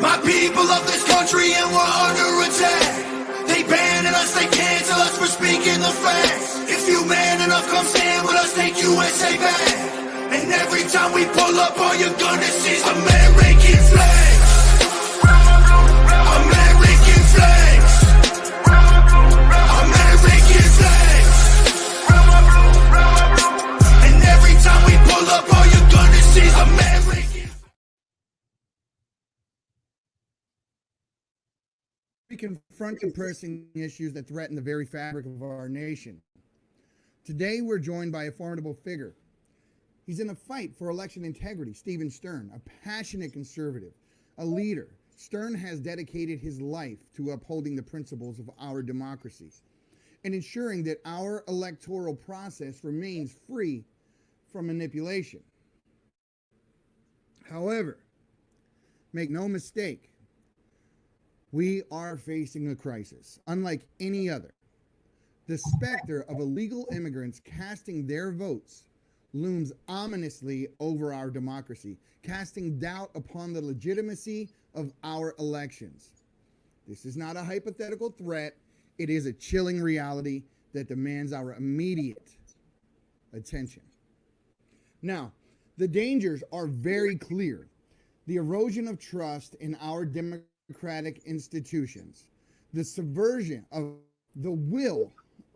My people of this country and we're under attack. They banning us, they cancel us for speaking the facts. If you man enough, come stand with us, take USA back. And every time we pull up, all you're gonna see is American flags. American flags. American flags. And every time we pull up, all you're gonna see is American. We confront the pressing issues that threaten the very fabric of our nation. Today, we're joined by a formidable figure. He's in a fight for election integrity, Stephen Stern, a passionate conservative, a leader. Stern has dedicated his life to upholding the principles of our democracy and ensuring that our electoral process remains free from manipulation. However, make no mistake, we are facing a crisis, unlike any other. The specter of illegal immigrants casting their votes looms ominously over our democracy, casting doubt upon the legitimacy of our elections. This is not a hypothetical threat. It is a chilling reality that demands our immediate attention. Now, the dangers are very clear. The erosion of trust in our democratic institutions, the subversion of the will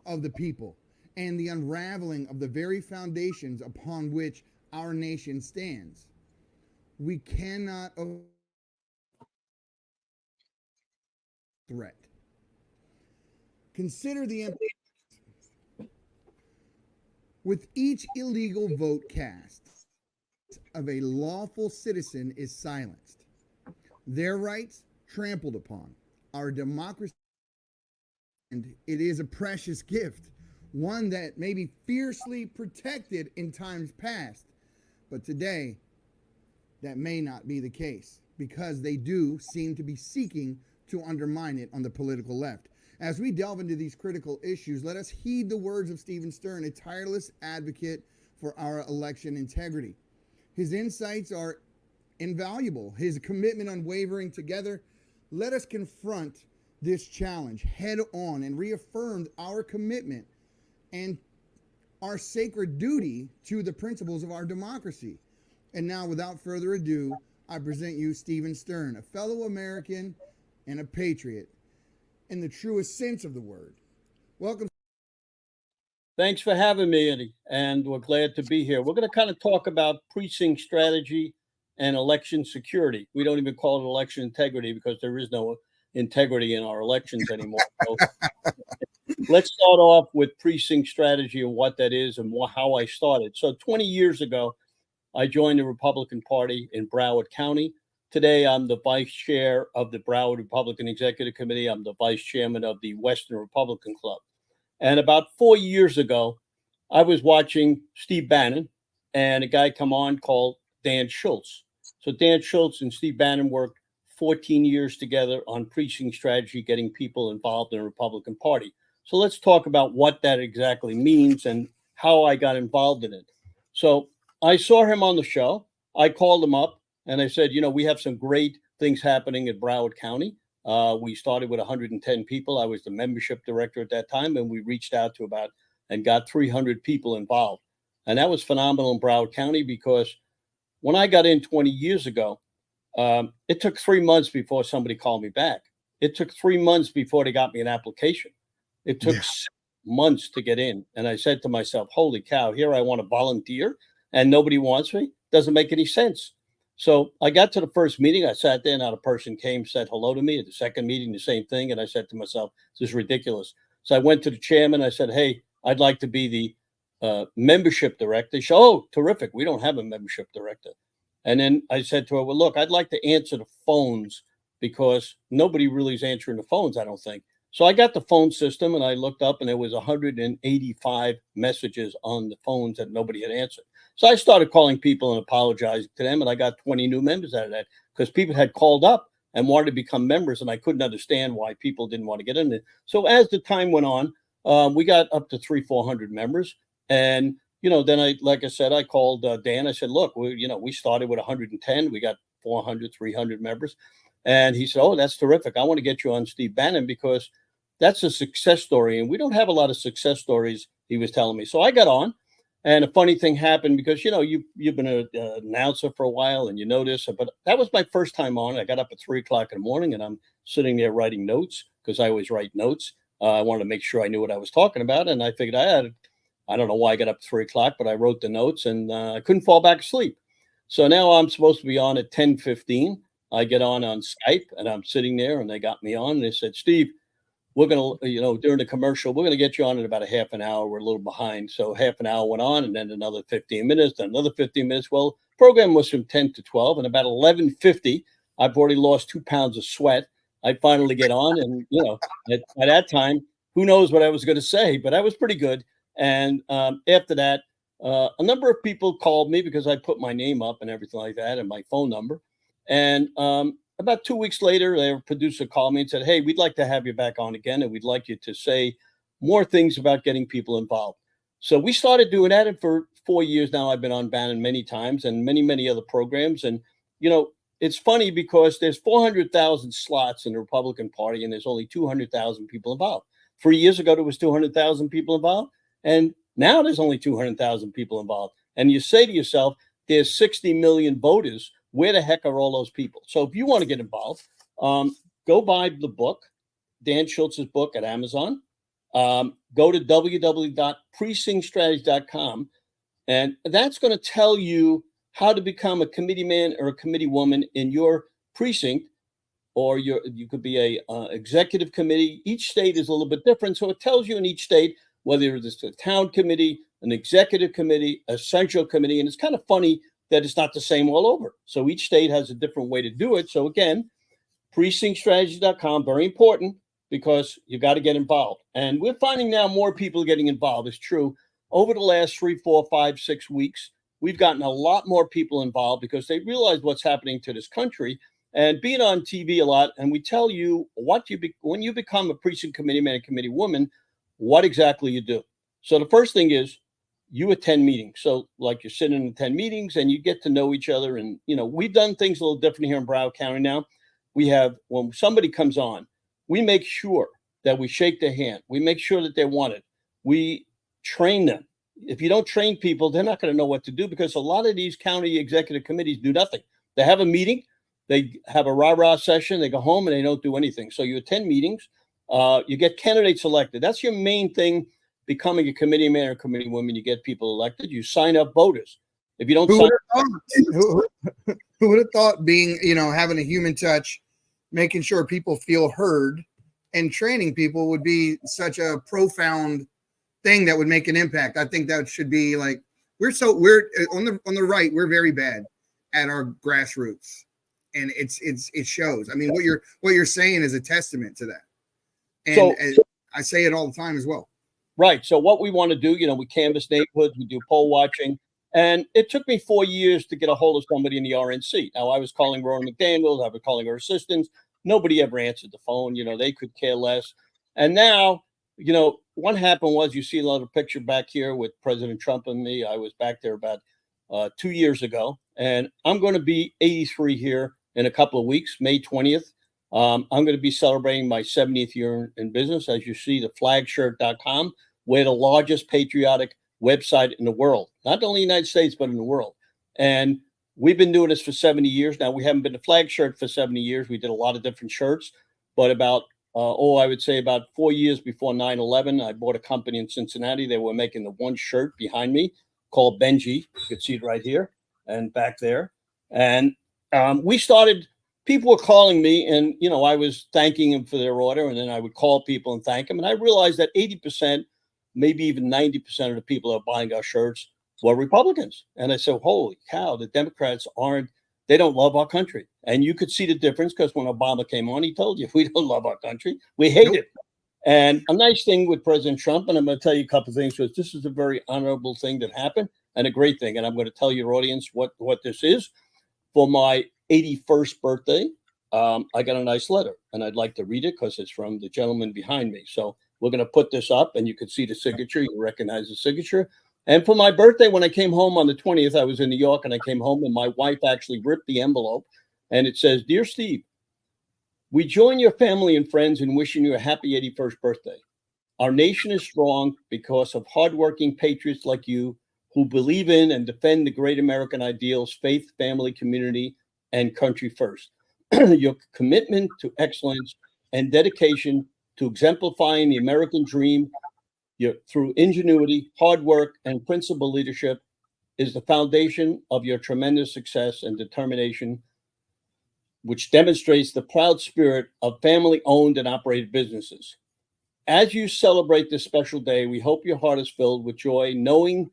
of the people, and the unraveling of the very foundations upon which our nation stands. We cannot threat. Consider the implications. With each illegal vote cast, of a lawful citizen is silenced. Their rights trampled upon. Our democracy, and it is a precious gift, one that may be fiercely protected in times past, but today that may not be the case because they do seem to be seeking to undermine it on the political left. As we delve into these critical issues, let us heed the words of Stephen Stern, a tireless advocate for our election integrity. His insights are invaluable, his commitment unwavering. Together, let us confront this challenge head on and reaffirm our commitment and our sacred duty to the principles of our democracy. And now, without further ado, I present you Stephen Stern, a fellow American and a patriot in the truest sense of the word. Welcome. Thanks for having me, Eddie, and we're glad to be here. We're going to kind of talk about precinct strategy and election security. We don't even call it election integrity because there is no integrity in our elections anymore. So let's start off with precinct strategy and what that is and how I started. So 20 years ago, I joined the Republican Party in Broward County. Today, I'm the vice chair of the Broward Republican Executive Committee. I'm the vice chairman of the Western Republican Club. And about 4 years ago, I was watching Steve Bannon and a guy come on called Dan Schultz. So Dan Schultz and Steve Bannon worked 14 years together on precinct strategy, getting people involved in the Republican Party. So let's talk about what that exactly means and how I got involved in it. So I saw him on the show. I called him up and I said, we have some great things happening in Broward County. We started with 110 people. I was the membership director at that time, and we reached out to and got 300 people involved. And that was phenomenal in Broward County because when I got in 20 years ago, it took 3 months before somebody called me back. It took 3 months before they got me an application. It took 6 months to get in. And I said to myself, holy cow, here I want to volunteer and nobody wants me. Doesn't make any sense. So I got to the first meeting. I sat there. Now the person came, said hello to me. At the second meeting, the same thing. And I said to myself, this is ridiculous. So I went to the chairman. I said, hey, I'd like to be the membership director. She said, oh, terrific. We don't have a membership director. And then I said to her, well, look, I'd like to answer the phones because nobody really is answering the phones, I don't think. So I got the phone system and I looked up and there was 185 messages on the phones that nobody had answered. So I started calling people and apologizing to them. And I got 20 new members out of that because people had called up and wanted to become members. And I couldn't understand why people didn't want to get in there. So as the time went on, we got up to 300-400 members. And, then like I said, I called Dan. I said, look, we started with 110. We got 400, 300 members. And he said, "Oh, that's terrific. I want to get you on Steve Bannon because that's a success story. And we don't have a lot of success stories," he was telling me. So I got on. And a funny thing happened because, you've been an announcer for a while and you know this, but that was my first time on. I got up at 3 o'clock in the morning and I'm sitting there writing notes because I always write notes. I wanted to make sure I knew what I was talking about. And I figured I don't know why I got up at 3 o'clock, but I wrote the notes and I couldn't fall back asleep. So now I'm supposed to be on at 10:15. I get on Skype and I'm sitting there and they got me on and they said, "Steve, we're going to, during the commercial, we're going to get you on in about a half an hour. We're a little behind." So half an hour went on and then another 15 minutes, then another 15 minutes. Well, program was from 10 to 12 and about 11:50, I've already lost 2 pounds of sweat. I finally get on and, at that time, who knows what I was going to say, but I was pretty good. And after that, a number of people called me because I put my name up and everything like that and my phone number. And about 2 weeks later, their producer called me and said, "Hey, we'd like to have you back on again, and we'd like you to say more things about getting people involved." So we started doing that, and for 4 years now, I've been on Bannon many times and many, many other programs. And, it's funny because there's 400,000 slots in the Republican Party, and there's only 200,000 people involved. 3 years ago, there was 200,000 people involved, and now there's only 200,000 people involved. And you say to yourself, there's 60 million voters. Where the heck are all those people? So if you want to get involved, go buy the book, Dan Schultz's book at Amazon. Go to www.precinctstrategy.com, and that's going to tell you how to become a committee man or a committee woman in your precinct, or you could be a executive committee. Each state is a little bit different, so it tells you in each state whether it's a town committee, an executive committee, a central committee, and it's kind of funny that it's not the same all over. So each state has a different way to do it. So again, precinctstrategy.com, very important because you got to get involved. And we're finding now more people getting involved. It's true. Over the last 3, 4, 5, 6 weeks, we've gotten a lot more people involved because they realize what's happening to this country. And being on TV a lot, and we tell you when you become a precinct committee man, committee woman, what exactly you do. So the first thing is you attend meetings. So like you're sitting and attend meetings and you get to know each other. And, we've done things a little different here in Broward County now. We have, when somebody comes on, we make sure that we shake their hand. We make sure that they want it. We train them. If you don't train people, they're not going to know what to do because a lot of these county executive committees do nothing. They have a meeting, they have a rah-rah session, they go home and they don't do anything. So you attend meetings, you get candidates elected. That's your main thing. Becoming a committee man or committee woman, you get people elected. You sign up voters. If you don't, who would have thought being, having a human touch, making sure people feel heard, and training people would be such a profound thing that would make an impact. I think that should be like we're on the right. We're very bad at our grassroots, and it shows. I mean, what you're saying is a testament to that. And I say it all the time as well. Right. So what we want to do, we canvass neighborhoods, we do poll watching. And it took me 4 years to get a hold of somebody in the RNC. Now, I was calling Rona McDaniel, I was calling her assistants. Nobody ever answered the phone. They could care less. And now, what happened was you see another picture back here with President Trump and me. I was back there about 2 years ago. And I'm going to be 83 here in a couple of weeks, May 20th. I'm going to be celebrating my 70th year in business. As you see, the flagshirt.com, we're the largest patriotic website in the world, not only in the United States, but in the world. And we've been doing this for 70 years. Now, we haven't been a flag shirt for 70 years. We did a lot of different shirts, but about, I would say about 4 years before 9/11, I bought a company in Cincinnati. They were making the one shirt behind me called Benji. You can see it right here and back there. And we started. People were calling me and, I was thanking them for their order. And then I would call people and thank them. And I realized that 80%, maybe even 90% of the people that are buying our shirts were Republicans. And I said, holy cow, the Democrats they don't love our country. And you could see the difference because when Obama came on, he told you, we don't love our country. We hate it. And a nice thing with President Trump, and I'm going to tell you a couple of things, because this is a very honorable thing that happened and a great thing. And I'm going to tell your audience what this is. For my 81st birthday, I got a nice letter, and I'd like to read it because it's from the gentleman behind me. So we're going to put this up, and you can see the signature. You recognize the signature. And for my birthday, when I came home on the 20th, I was in New York, and I came home, and my wife actually ripped the envelope, and it says, "Dear Steve, We join your family and friends in wishing you a happy 81st birthday. Our nation is strong because of hardworking patriots like you who believe in and defend the great American ideals, faith, family, community, and country first. Your commitment to excellence and dedication to exemplifying the American dream through ingenuity, hard work, and principled leadership is the foundation of your tremendous success and determination, which demonstrates the proud spirit of family-owned and operated businesses. As you celebrate this special day, we hope your heart is filled with joy, knowing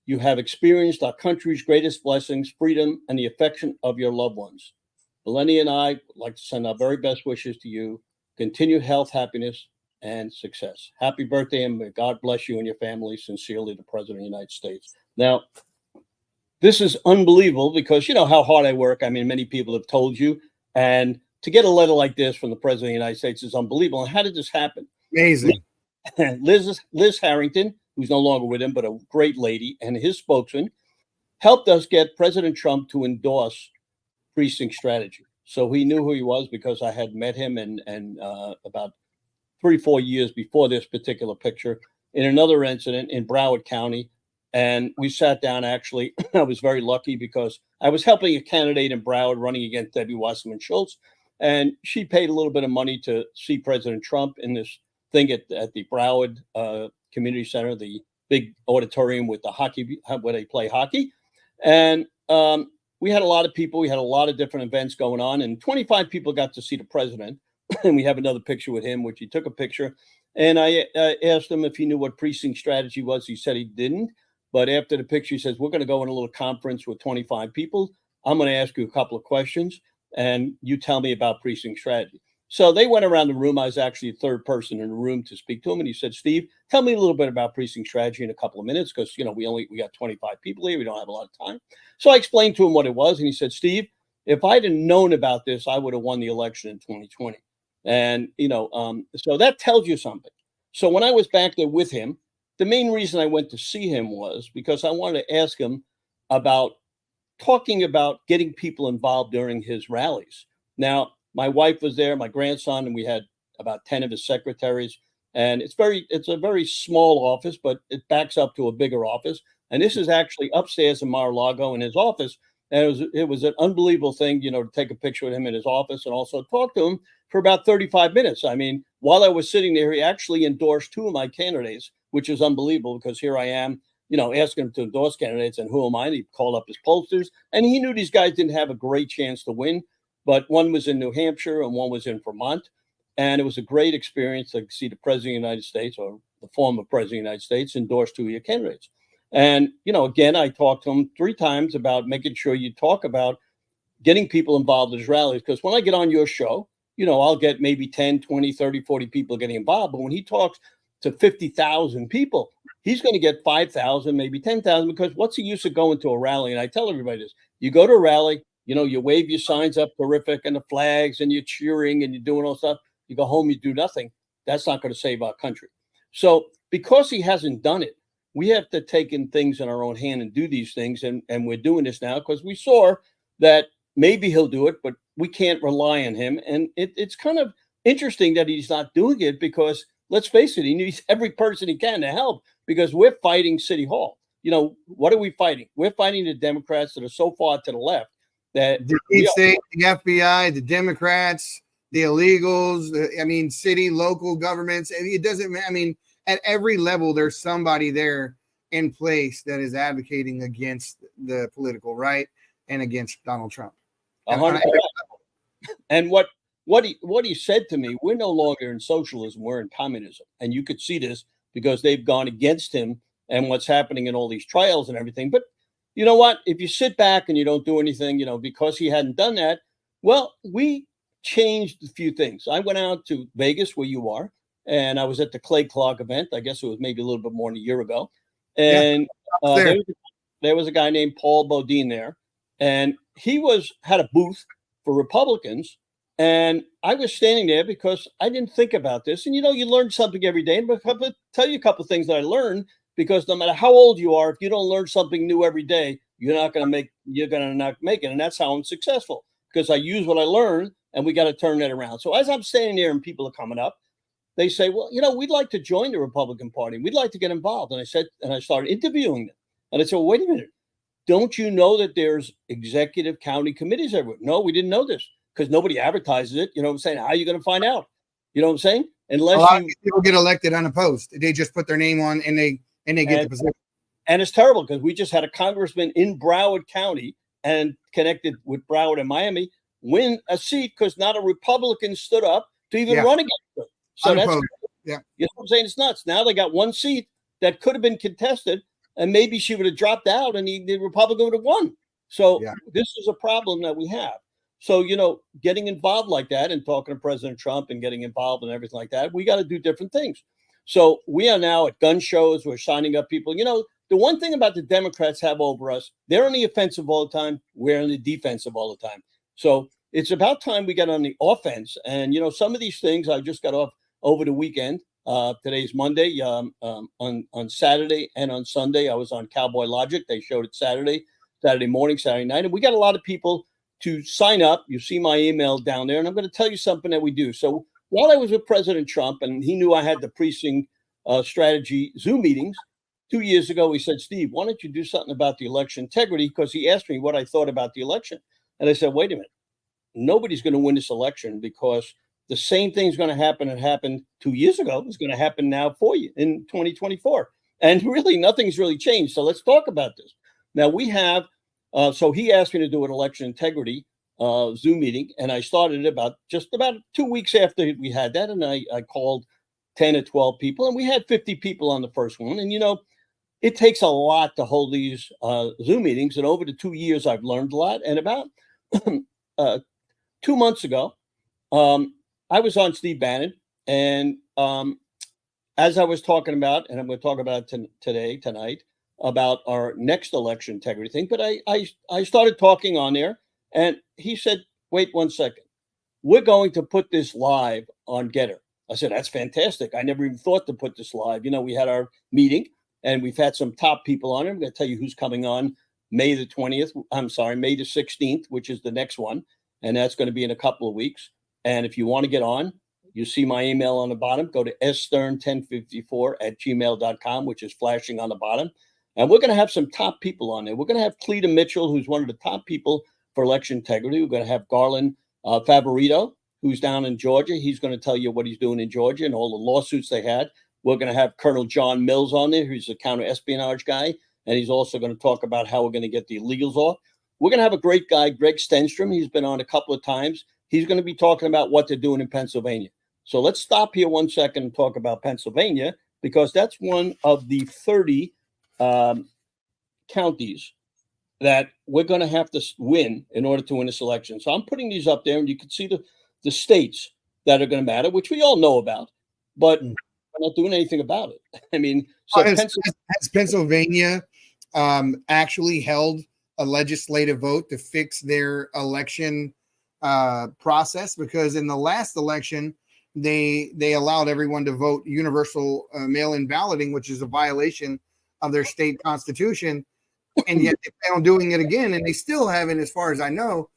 you have experienced our country's greatest blessings, freedom, and the affection of your loved ones. Melania and I would like to send our very best wishes to you. Continued health, happiness, and success. Happy birthday, and may God bless you and your family. Sincerely, the President of the United States. Now, this is unbelievable because you know how hard I work. I mean, many people have told you. And to get a letter like this from the President of the United States is unbelievable. And how did this happen? Amazing. Liz Harrington, who's no longer with him, but a great lady, and his spokesman helped us get President Trump to endorse Precinct strategy. So he knew who he was because I had met him and about 3-4 years before this particular picture in another incident in Broward County. And we sat down, actually. I was very lucky because I was helping a candidate in Broward running against Debbie Wasserman Schultz. And she paid a little bit of money to see President Trump in this thing at the Broward Community Center, the big auditorium with the hockey, where they play hockey. And we had a lot of people. We had a lot of different events going on. And 25 people got to see the president. And we have another picture with him, which he took a picture. And I asked him if he knew what precinct strategy was. He said he didn't. But after the picture, he says, we're going to go in a little conference with 25 people. I'm going to ask you a couple of questions, and you tell me about precinct strategy. So they went around the room. I was actually the third person in the room to speak to him. And he said, Steve, tell me a little bit about precinct strategy in a couple of minutes, because, you know, we got 25 people here. We don't have a lot of time. So I explained to him what it was. And he said, Steve, if I'd have known about this, I would have won the election in 2020. And, you know, so that tells you something. So when I was back there with him, the main reason I went to see him was because I wanted to ask him about talking about getting people involved during his rallies. Now, my wife was there, my grandson, and we had about 10 of his secretaries. And it's a very small office, but it backs up to a bigger office. And this is actually upstairs in Mar-a-Lago in his office. And it was an unbelievable thing, you know, to take a picture with him in his office and also talk to him for about 35 minutes. I mean, while I was sitting there, he actually endorsed 2 of my candidates, which is unbelievable because here I am, you know, asking him to endorse candidates, and who am I? And he called up his pollsters, and he knew these guys didn't have a great chance to win, but one was in New Hampshire and one was in Vermont. And it was a great experience to see the President of the United States, or the former President of the United States, endorse 2 of your candidates. And, you know, again, I talked to him 3 times about making sure you talk about getting people involved in his rallies. Because when I get on your show, you know, I'll get maybe 10, 20, 30, 40 people getting involved. But when he talks to 50,000 people, he's going to get 5,000, maybe 10,000, because what's the use of going to a rally? And I tell everybody this, you go to a rally, you know, you wave your signs up terrific and the flags and you're cheering and you're doing all stuff. You go home, you do nothing. That's not going to save our country. So because he hasn't done it, we have to take in things in our own hand and do these things. And we're doing this now because we saw that maybe he'll do it, but we can't rely on him. And it's kind of interesting that he's not doing it because, let's face it, he needs every person he can to help, because we're fighting City Hall. You know, what are we fighting? We're fighting the Democrats that are so far to the left that the deep state, the FBI, the Democrats, the illegals, city, local governments. It doesn't matter. I mean, at every level, there's somebody there in place that is advocating against the political right and against Donald Trump. 100%. And what he said to me, we're no longer in socialism, we're in communism. And you could see this because they've gone against him and what's happening in all these trials and everything. But you know what? If you sit back and you don't do anything, you know, because he hadn't done that, well, we changed a few things. I went out to Vegas, where you are, and I was at the Clay Clark event. I guess it was maybe a little bit more than a year ago. And there was a guy named Paul Bodine there, and he had a booth for Republicans. And I was standing there because I didn't think about this. And, you know, you learn something every day. But I'll tell you a couple of things that I learned, because no matter how old you are, if you don't learn something new every day, you're not going to make it. And that's how I'm successful, because I use what I learned and we got to turn that around. So as I'm standing there and people are coming up, they say, well, we'd like to join the Republican Party. We'd like to get involved. And I started interviewing them. And I said, well, wait a minute. Don't you know that there's executive county committees everywhere? No, we didn't know this because nobody advertises it. You know what I'm saying? How are you going to find out? You know what I'm saying? Unless a lot of people get elected unopposed. They just put their name on and they get the position. And it's terrible because we just had a congressman in Broward County and connected with Broward and Miami win a seat because not a Republican stood up to even run against him. So unopposed. You know what I'm saying? It's nuts. Now they got one seat that could have been contested, and maybe she would have dropped out and the Republican would have won. So this is a problem that we have. So, getting involved like that and talking to President Trump and getting involved and everything like that, we got to do different things. So we are now at gun shows. We're signing up people. The one thing about the Democrats have over us, they're on the offensive all the time. We're on the defensive all the time. So it's about time we get on the offense. And, some of these things I just got off over the weekend. Today's Monday. On Saturday and on Sunday, I was on Cowboy Logic. They showed it Saturday morning, Saturday night. And we got a lot of people to sign up. You see my email down there. And I'm going to tell you something that we do. So while I was with President Trump and he knew I had the Precinct strategy Zoom meetings 2 years ago, he said, Steve, why don't you do something about the election integrity? Because he asked me what I thought about the election. And I said, wait a minute. Nobody's going to win this election because the same thing's going to happen that happened 2 years ago is going to happen now for you in 2024. And really, nothing's really changed. So let's talk about this. Now we have, so he asked me to do an election integrity Zoom meeting. And I started it about 2 weeks after we had that. And I called 10 or 12 people and we had 50 people on the first one. And, it takes a lot to hold these Zoom meetings. And over the 2 years, I've learned a lot. And about 2 months ago, I was on Steve Bannon, and as I was talking about, and I'm going to talk about tonight, about our next election integrity thing, but I started talking on there, and he said, wait 1 second. We're going to put this live on Getter. I said, that's fantastic. I never even thought to put this live. We had our meeting, and we've had some top people on it. I'm going to tell you who's coming on May the 16th, which is the next one, and that's going to be in a couple of weeks. And if you want to get on, you see my email on the bottom. Go to sstern1054@gmail.com, which is flashing on the bottom. And we're going to have some top people on there. We're going to have Cleta Mitchell, who's one of the top people for election integrity. We're going to have Garland Favorito, who's down in Georgia. He's going to tell you what he's doing in Georgia and all the lawsuits they had. We're going to have Colonel John Mills on there, who's a counter-espionage guy. And he's also going to talk about how we're going to get the illegals off. We're going to have a great guy, Greg Stenstrom. He's been on a couple of times. He's going to be talking about what they're doing in Pennsylvania. So let's stop here 1 second and talk about Pennsylvania, because that's one of the 30 counties that we're going to have to win in order to win this election. So I'm putting these up there, and you can see the states that are going to matter, which we all know about, but we're not doing anything about it. I mean, so has Pennsylvania actually held a legislative vote to fix their election process? Because in the last election, they allowed everyone to vote universal mail-in balloting, which is a violation of their state constitution, and yet they plan on doing it again, and they still haven't, as far as I know,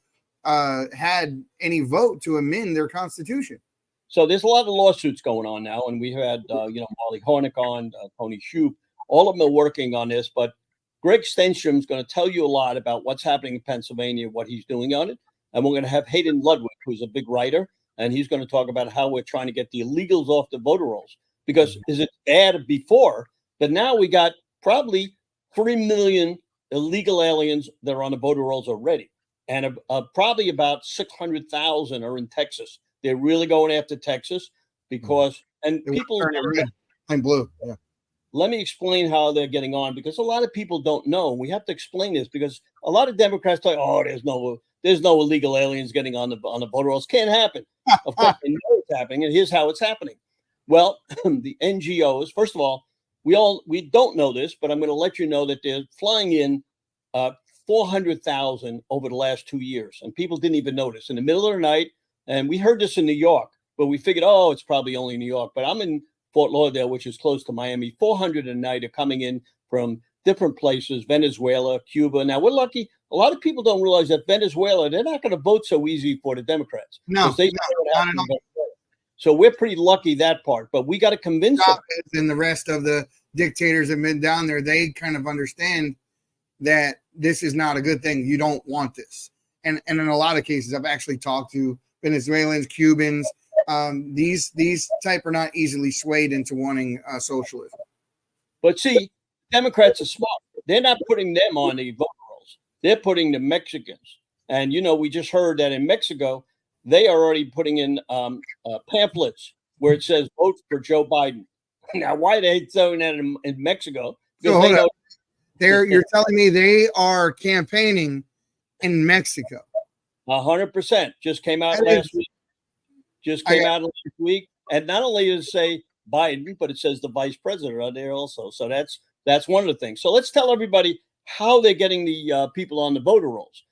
had any vote to amend their constitution. So there's a lot of lawsuits going on now, and we had Molly Hornick on, Tony Shoup, all of them are working on this. But Greg Stenstrom is going to tell you a lot about what's happening in Pennsylvania, what he's doing on it, and we're going to have Hayden Ludwig, who's a big writer, and he's going to talk about how we're trying to get the illegals off the voter rolls. Because is it bad before? But now we got probably 3 million illegal aliens that are on the voter rolls already, and probably about 600,000 are in Texas. They're really going after Texas because, and people, I'm blue. Yeah. Let me explain how they're getting on, because a lot of people don't know. We have to explain this because a lot of Democrats talk, oh, there's no illegal aliens getting on the voter rolls. Can't happen. Of course, they know it's happening, and here's how it's happening. Well, the NGOs, first of all, we don't know this, but I'm going to let you know that they're flying in 400,000 over the last 2 years, and people didn't even notice in the middle of the night. And we heard this in New York, but we figured, oh, it's probably only New York. But I'm in Fort Lauderdale, which is close to Miami. 400 a night are coming in from different places, Venezuela, Cuba. Now, we're lucky. a lot of people don't realize that Venezuela, they're not going to vote so easy for the Democrats. No, They no, not at all. So we're pretty lucky that part, but we got to convince them. And the rest of the dictators have been down there. They kind of understand that this is not a good thing. You don't want this. And in a lot of cases, I've actually talked to Venezuelans, Cubans. These type are not easily swayed into wanting socialism. But see, Democrats are smart. They're not putting them on the vote rolls. They're putting the Mexicans. And, we just heard that in Mexico, they are already putting in pamphlets where it says vote for Joe Biden. Now, why are they doing that in Mexico? So hold on. You're telling me they are campaigning in Mexico? 100%. Just came out last week. And not only does it say Biden, but it says the vice president on there also. So that's one of the things. So let's tell everybody how they're getting the people on the voter rolls.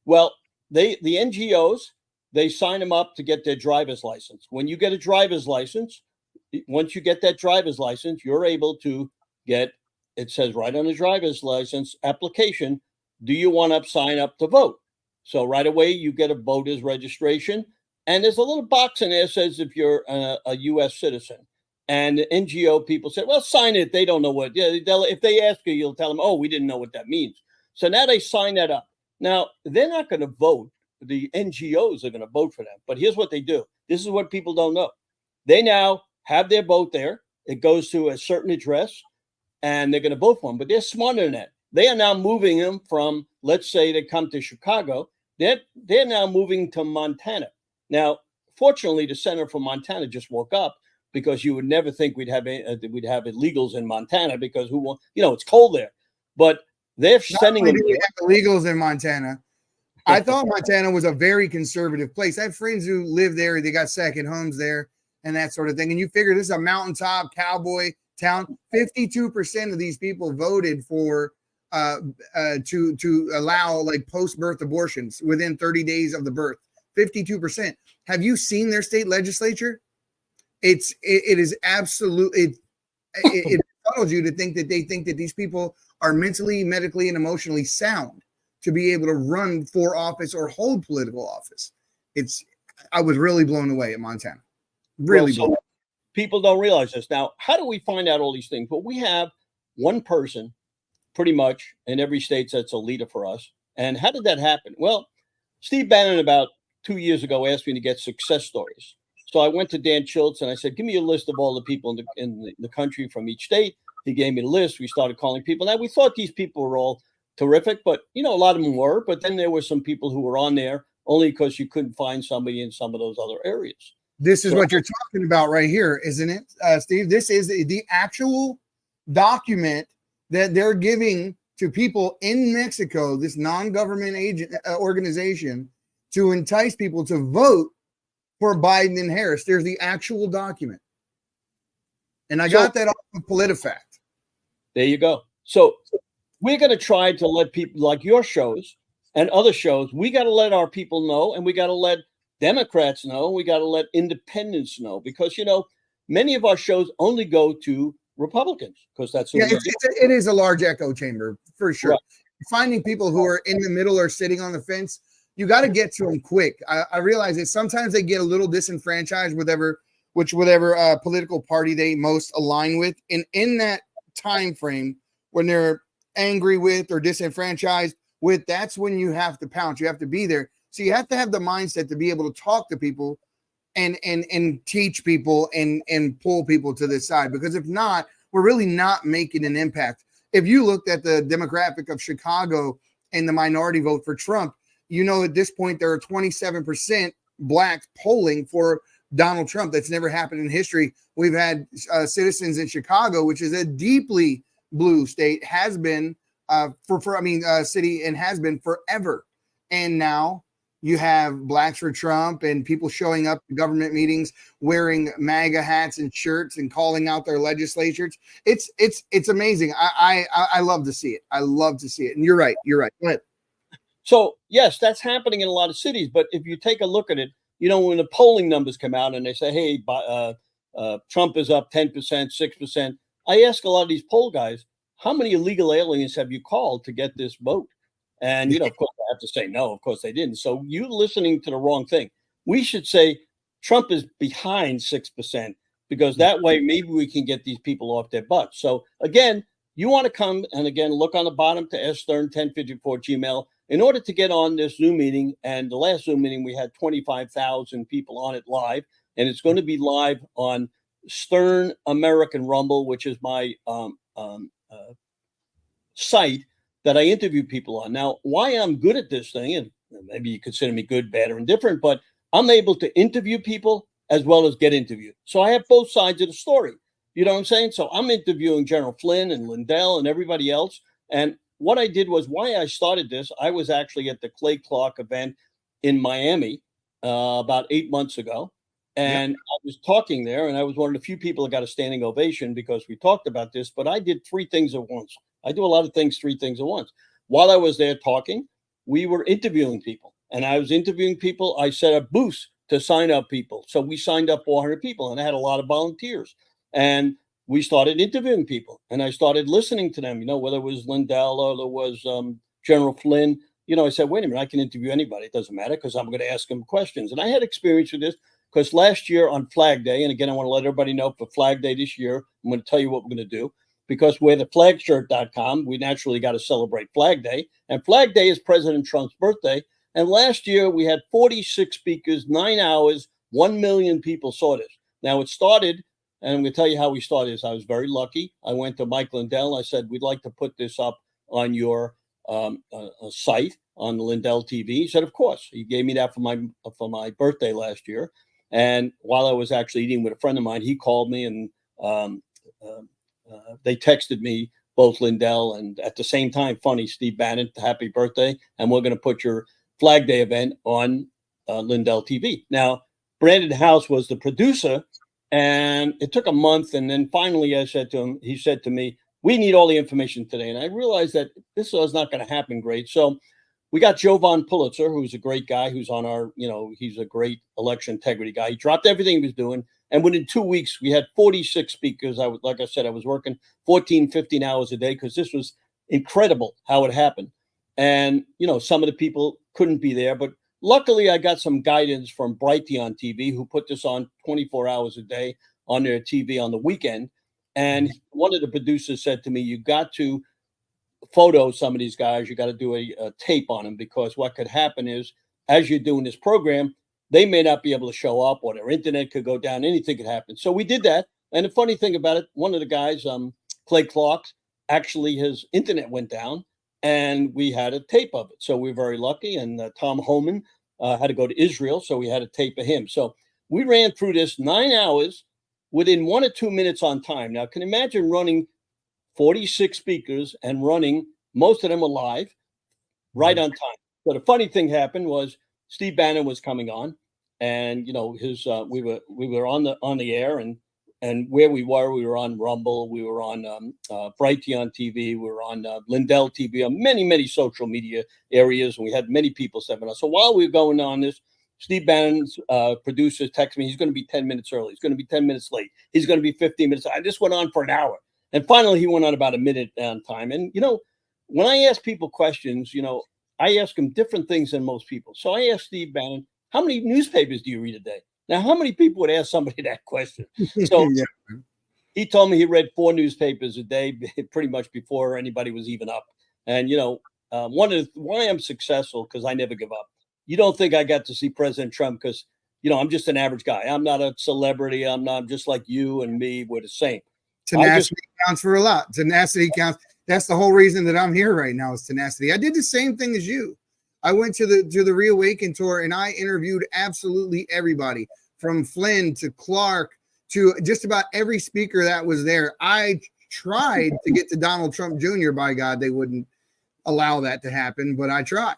Well, the NGOs, they sign them up to get their driver's license. When you get a driver's license, once you get that driver's license, you're able to get, it says right on the driver's license application, do you want to sign up to vote? So right away, you get a voter's registration. And there's a little box in there that says if you're a U.S. citizen. And the NGO people say, well, sign it. They don't know what. Yeah, if they ask you, you'll tell them, oh, we didn't know what that means. So now they sign that up. Now, they're not going to vote. The NGOs are going to vote for them. But here's what they do. This is what people don't know. They now have their vote there. It goes to a certain address, and they're going to vote for them. But they're smarter than that. They are now moving them from, let's say they come to Chicago. They're now moving to Montana. Now, fortunately, the senator from Montana just woke up, because you would never think we'd have illegals in Montana, because it's cold there. But they're sending them. We have illegals in Montana. I thought Montana was a very conservative place. I have friends who live there. They got second homes there and that sort of thing. And you figure this is a mountaintop cowboy town. 52% of these people voted for to allow like post-birth abortions within 30 days of the birth. 52%. Have you seen their state legislature? It is absolutely it fuddles you to think that they think that these people are mentally, medically, and emotionally sound to be able to run for office or hold political office. I was really blown away at Montana. Really blown away. People don't realize this. Now, how do we find out all these things? Well, we have one person pretty much in every state that's a leader for us. And how did that happen? Well, Steve Bannon about 2 years ago asked me to get success stories. So I went to Dan Schultz and I said, give me a list of all the people in the country from each state. He gave me the list. We started calling people. Now, we thought these people were all terrific, but, a lot of them were. But then there were some people who were on there only because you couldn't find somebody in some of those other areas. This is what you're talking about right here, isn't it, Steve? This is the actual document that they're giving to people in Mexico, this non-government organization, to entice people to vote for Biden and Harris. There's the actual document. And I got that off of PolitiFact. There you go. So we're going to try to let people like your shows and other shows, we got to let our people know, and we got to let Democrats know, we got to let independents know, because, many of our shows only go to Republicans because that's who it is a large echo chamber for sure. Right. Finding people who are in the middle or sitting on the fence, you got to get to them quick. I realize that sometimes they get a little disenfranchised with whatever political party they most align with. And in that time frame when they're angry with or disenfranchised with, that's when you have to pounce. You have to be there. So you have to have the mindset to be able to talk to people and teach people and pull people to this side. Because if not, we're really not making an impact. If you looked at the demographic of Chicago and the minority vote for Trump, at this point, there are 27% blacks polling for Donald Trump. That's never happened in history. We've had citizens in Chicago, which is a deeply blue state, has been city, and has been forever. And now you have blacks for Trump and people showing up to government meetings wearing MAGA hats and shirts and calling out their legislatures. It's amazing. I love to see it. I love to see it. And you're right. Go ahead. So, yes, that's happening in a lot of cities. But if you take a look at it, when the polling numbers come out and they say, hey, Trump is up 10%, 6%, I ask a lot of these poll guys, how many illegal aliens have you called to get this vote? And, of course, I have to say, no, of course they didn't. So you listening to the wrong thing. We should say Trump is behind 6%, because that way maybe we can get these people off their butts. So again, you want to come and again, look on the bottom to sstern1054 Gmail in order to get on this Zoom meeting. And the last Zoom meeting, we had 25,000 people on it live, and it's going to be live on Stern American Rumble, which is my site that I interview people on. Now, why I'm good at this thing, and maybe you consider me good, bad, or indifferent, but I'm able to interview people as well as get interviewed. So I have both sides of the story. You know what I'm saying? So I'm interviewing General Flynn and Lindell and everybody else. And what I did was, why I started this, I was actually at the Clay Clark event in Miami about 8 months ago. And I was talking there, and I was one of the few people that got a standing ovation because we talked about this. But I did three things at once. I do a lot of things, three things at once. While I was there talking, we were interviewing people. And I was interviewing people. I set up booths to sign up people. So we signed up 400 people, and I had a lot of volunteers. And we started interviewing people, and I started listening to them, whether it was Lindell or there was General Flynn. I said, wait a minute, I can interview anybody. It doesn't matter, because I'm going to ask them questions. And I had experience with this because last year on Flag Day, and again, I want to let everybody know for Flag Day this year, I'm going to tell you what we're going to do, because we're the flagshirt.com. We naturally got to celebrate Flag Day. And Flag Day is President Trump's birthday. And last year we had 46 speakers, 9 hours, 1 million people saw this. Now it started, and I'm going to tell you how we started this. I was very lucky. I went to Mike Lindell. I said, we'd like to put this up on your site on Lindell TV. He said, of course. He gave me that for my birthday last year. And while I was actually eating with a friend of mine, he called me, and they texted me, both Lindell and at the same time, funny, Steve Bannon, happy birthday. And we're going to put your Flag Day event on Lindell TV. Now, Brandon House was the producer, and it took a month. And then finally I said to him, he said to me, we need all the information today. And I realized that this was not going to happen great. So we got Jovan Pulitzer, who's a great guy, who's on our, he's a great election integrity guy. He dropped everything he was doing. And within 2 weeks, we had 46 speakers. Like I said, I was working 14, 15 hours a day because this was incredible how it happened. And, some of the people couldn't be there, but luckily I got some guidance from Brighteon TV, who put this on 24 hours a day on their TV on the weekend. And one of the producers said to me, you got to photo some of these guys. You got to do a tape on them, because what could happen is, as you're doing this program, they may not be able to show up, or their internet could go down. Anything could happen. So we did that. And the funny thing about it, one of the guys, Clay Clark, actually his internet went down, and we had a tape of it. So we were very lucky. And Tom Homan had to go to Israel, so we had a tape of him. So we ran through this 9 hours within 1 or 2 minutes on time. Now, can you imagine running 46 speakers and running, most of them were live, right on time. So the funny thing happened was Steve Bannon was coming on, and his we were on the air, and where we were on Rumble, we were on Brighteon TV, we were on Lindell TV, on many social media areas, and we had many people stepping up. So while we were going on this, Steve Bannon's producers texted me, he's going to be 10 minutes early, he's going to be 10 minutes late, he's going to be 15 minutes. I just went on for an hour. And finally, he went on about a minute on time. And, when I ask people questions, I ask them different things than most people. So I asked Steve Bannon, how many newspapers do you read a day? Now, how many people would ask somebody that question? So he told me he read 4 newspapers a day, pretty much before anybody was even up. And, why I'm successful, because I never give up. You don't think I got to see President Trump because, I'm just an average guy. I'm not a celebrity. I'm just like you and me. We're the same. Tenacity counts for a lot. Tenacity counts. That's the whole reason that I'm here right now, is tenacity. I did the same thing as you. I went to the Reawaken tour, and I interviewed absolutely everybody, from Flynn to Clark to just about every speaker that was there. I tried to get to Donald Trump Jr. By God, they wouldn't allow that to happen, but I tried.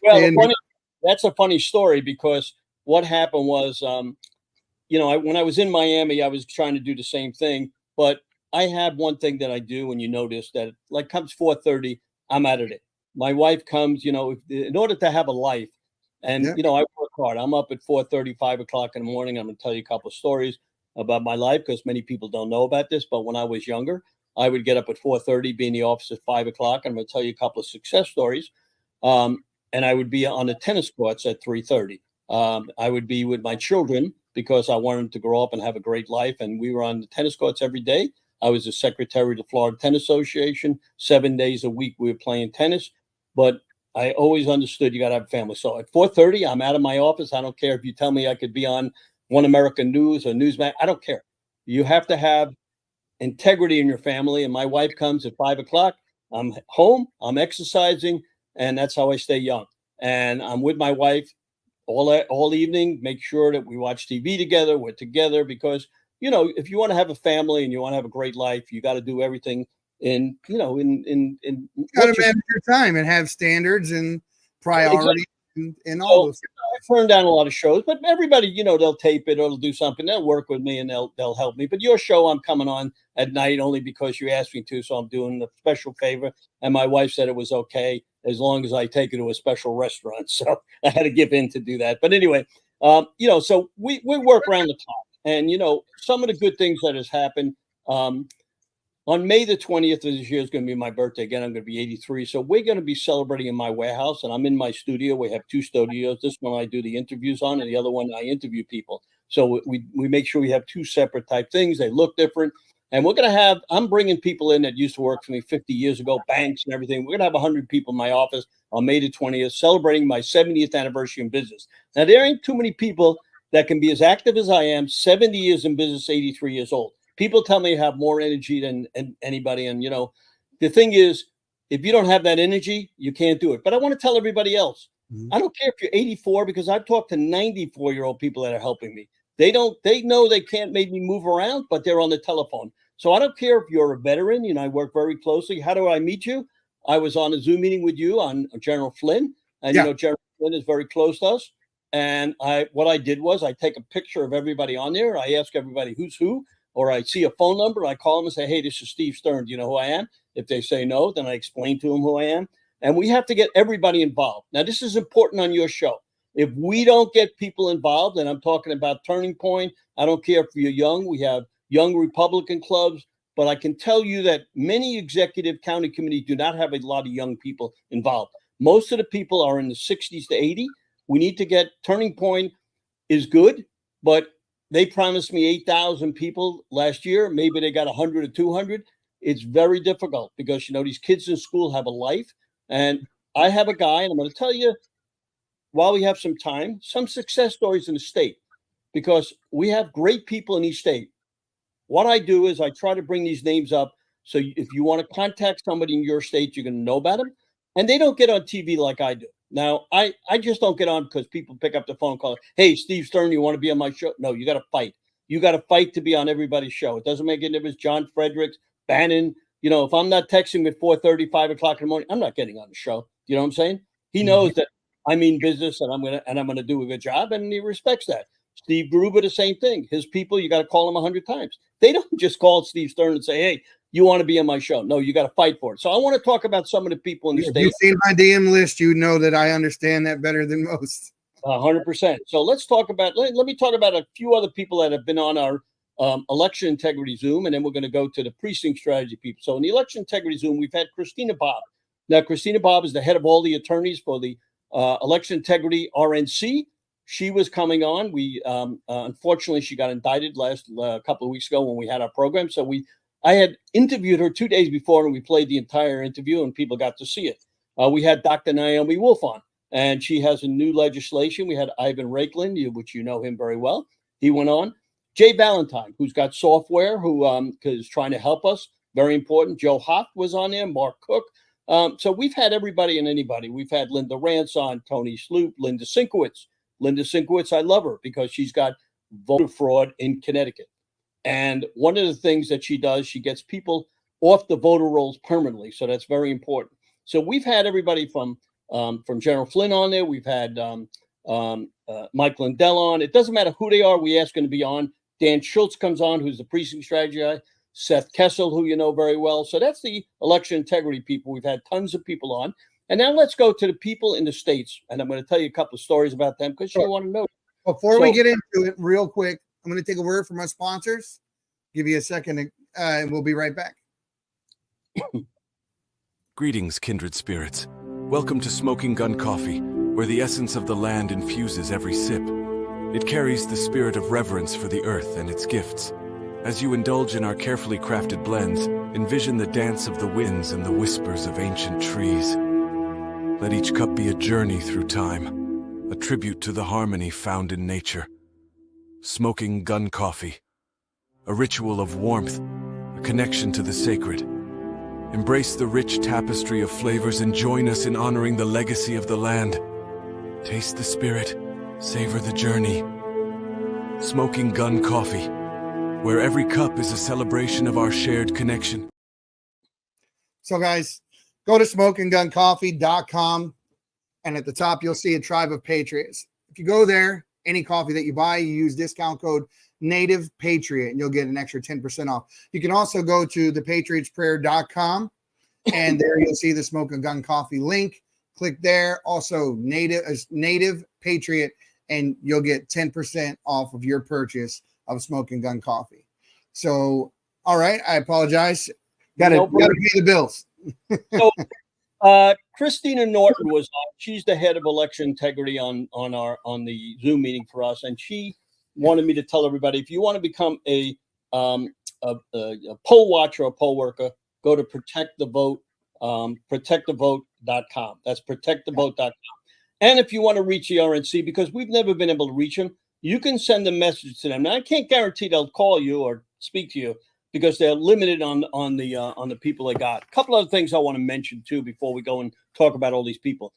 Well, that's a funny story, because what happened was, when I was in Miami, I was trying to do the same thing, but I have one thing that I do, and you notice that, like, comes 4:30, I'm out of it. My wife comes, in order to have a life, and, I work hard. I'm up at 4:30, 5 o'clock in the morning. I'm going to tell you a couple of stories about my life, because many people don't know about this. But when I was younger, I would get up at 4:30, be in the office at 5 o'clock. I'm going to tell you a couple of success stories. And I would be on the tennis courts at 3:30. I would be with my children because I wanted them to grow up and have a great life. And we were on the tennis courts every day. I was the secretary of the Florida Tennis Association. 7 days a week we were playing tennis. But I always understood you got to have a family. So at 4:30, I'm out of my office. I don't care if you tell me I could be on One American News or Newsmax. I don't care. You have to have integrity in your family. And my wife comes at 5 o'clock. I'm home. I'm exercising. And that's how I stay young. And I'm with my wife all evening. Make sure that we watch TV together. We're together because, you know, if you want to have a family and you want to have a great life, you got to do everything in you got to manage your time and have standards and priorities. Exactly. and all those things. I turn down a lot of shows, but everybody, you know, they'll tape it or they'll do something. They'll work with me and they'll help me. But your show, I'm coming on at night only because you asked me to, so I'm doing a special favor. And my wife said it was okay as long as I take her to a special restaurant. So I had to give in to do that. But anyway, you know, so we work around the clock. And, you know, some of the good things that has happened, on May the 20th of this year is going to be my birthday. Again, I'm going to be 83. So we're going to be celebrating in my warehouse, and I'm in my studio. We have 2 studios. This one I do the interviews on, and the other one I interview people. So we make sure we have 2 separate type things. They look different. And we're going to have, I'm bringing people in that used to work for me 50 years ago, banks and everything. We're going to have 100 people in my office on May the 20th, celebrating my 70th anniversary in business. Now, there ain't too many people that can be as active as I am, 70 years in business, 83 years old. People tell me I have more energy than anybody. And, you know, the thing is, if you don't have that energy, you can't do it. But I want to tell everybody else, I don't care if you're 84, because I've talked to 94-year-old people that are helping me. They know they can't make me move around, but they're on the telephone. So I don't care if you're a veteran. You know, I work very closely. How do I meet you? I was on a Zoom meeting with you on General Flynn. And, you know, General Flynn is very close to us. And what I did was I take a picture of everybody on there. I ask everybody who's who. Or I see a phone number, I call them and say, hey, this is Steve Stern. Do you know who I am? If they say no, then I explain to them who I am. And we have to get everybody involved. Now, this is important on your show. If we don't get people involved, and I'm talking about Turning Point, I don't care if you're young. We have young Republican clubs. But I can tell you that many executive county committees do not have a lot of young people involved. Most of the people are in the 60s to 80. We need to get Turning Point is good, but they promised me 8,000 people last year. Maybe they got 100 or 200. It's very difficult because, you know, these kids in school have a life. And I have a guy, and I'm going to tell you, while we have some time, some success stories in the state, because we have great people in each state. What I do is I try to bring these names up. So if you want to contact somebody in your state, you're going to know about them. And they don't get on TV like I do. Now, I just don't get on because people pick up the phone and call, hey, Steve Stern, you want to be on my show? No, you got to fight. You got to fight to be on everybody's show. It doesn't make any difference. John Fredericks, Bannon, you know, if I'm not texting at 4:30, 5 o'clock in the morning, I'm not getting on the show. You know what I'm saying? He knows that I mean business and I'm gonna do a good job, and he respects that. Steve Gruber, the same thing. His people, you got to call them 100 times. They don't just call Steve Stern and say, hey, you want to be on my show. No, you got to fight for it. So I want to talk about some of the people in the state. You've seen my DM list. You know that I understand that better than most. 100%. So let's talk about, let me talk about a few other people that have been on our election integrity Zoom, and then we're going to go to the precinct strategy people. So in the election integrity Zoom, we've had Christina Bobb. Now, Christina Bobb is the head of all the attorneys for the election integrity RNC. She was coming on. We unfortunately, she got indicted last couple of weeks ago when we had our program. So I had interviewed her 2 days before, and we played the entire interview, and people got to see it. We had Dr. Naomi Wolf on, and she has a new legislation. We had Ivan Raikland, which you know him very well. He went on. Jay Valentine, who's got software, who is trying to help us. Very important. Joe Hoff was on there. Mark Cook. So we've had everybody and anybody. We've had Linda Rance on, Tony Sloop, Linda Sinkowitz. Linda Sinkowitz, I love her because she's got voter fraud in Connecticut. And one of the things that she does, she gets people off the voter rolls permanently. So that's very important. So we've had everybody from General Flynn on there. We've had Mike Lindell on. It doesn't matter who they are. We ask them to be on. Dan Schultz comes on, who's the precinct strategy guy. Seth Kessel, who you know very well. So that's the election integrity people. We've had tons of people on. And now let's go to the people in the states. And I'm going to tell you a couple of stories about them because you want to know. Before we get into it, real quick, I'm going to take a word from our sponsors. Give you a second, and we'll be right back. Greetings, kindred spirits. Welcome to Smoking Gun Coffee, where the essence of the land infuses every sip. It carries the spirit of reverence for the earth and its gifts. As you indulge in our carefully crafted blends, envision the dance of the winds and the whispers of ancient trees. Let each cup be a journey through time, a tribute to the harmony found in nature. Smoking Gun Coffee, a ritual of warmth, a connection to the sacred. Embrace the rich tapestry of flavors and join us in honoring the legacy of the land. Taste the spirit, savor the journey. Smoking Gun Coffee, where every cup is a celebration of our shared connection. So, guys, go to smokingguncoffee.com, and at the top, you'll see a tribe of patriots. If you go there, any coffee that you buy, you use discount code Native Patriot, and you'll get an extra 10% off. You can also go to thepatriotsprayer.com, and there you'll see the Smoking Gun Coffee link. Click there. Also, Native Patriot, and you'll get 10% off of your purchase of Smoking Gun Coffee. So, all right, I apologize. Got to pay the bills. So, Christina Norton was on. She's the head of election integrity on the Zoom meeting for us, and she wanted me to tell everybody, if you want to become a poll watcher or poll worker, go to Protect the Vote, protectthevote.com. That's protectthevote.com. And if you want to reach the RNC, because we've never been able to reach them, you can send a message to them. Now, I can't guarantee they'll call you or speak to you because they're limited on the people they got. A couple other things I want to mention too before we go and talk about all these people.